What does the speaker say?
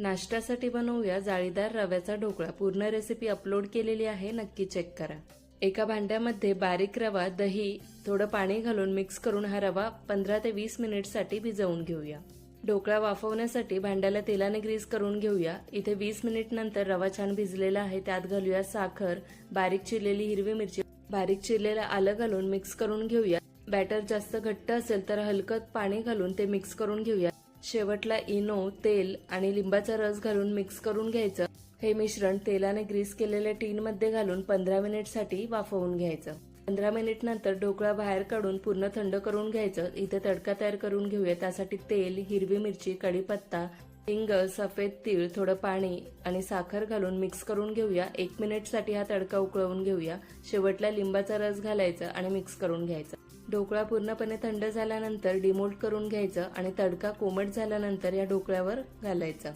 नाश्त्यासाठी बनवूया जाळीदार रव्याचा ढोकळा। पूर्ण रेसिपी अपलोड केलेली आहे, नक्की चेक करा। एका भांड्यामध्ये बारीक रवा, दही, थोडं पाणी घालून मिक्स करून हा रवा 15 ते 20 मिनिटसाठी भिजवून घेऊया। ढोकळा वाफवण्यासाठी भांड्याला तेलाने ग्रीस करून घेऊया। इथे 20 मिनिट नंतर रवा छान भिजलेला आहे, त्यात घालूया साखर, बारीक चिरलेली हिरवी मिरची, बारीक चिरलेलं आलं घालून मिक्स करून घेऊया। बॅटर जास्त घट्ट असेल तर हलकं पाणी घालून ते मिक्स करून घेऊया। शेवटला इनो, तेल आणि लिंबाचा रस घालून मिक्स करून घ्यायचं। हे मिश्रण तेलाने ग्रीस केलेल्या टीन मध्ये घालून 15 मिनिटसाठी वाफवून घ्यायचं। 15 मिनिट नंतर ढोकळा बाहेर काढून पूर्ण थंड करून घ्यायचं। इथे तडका तयार करून घेऊया। त्यासाठी तेल, हिरवी मिरची, कढीपत्ता, हिंग, सफेद तीळ, थोडं पाणी आणि साखर घालून मिक्स करून घेऊया। 1 मिनिटसाठी हा तडका उकळवून घेऊया। शेवटला लिंबाचा रस घालायचा आणि मिक्स करून घ्यायचा। ढोकळा पूर्णपणे थंड झाल्यानंतर डिमोल्ड करून घ्यायचं आणि तडका कोमट झाल्यानंतर या ढोकळ्यावर घालायचा।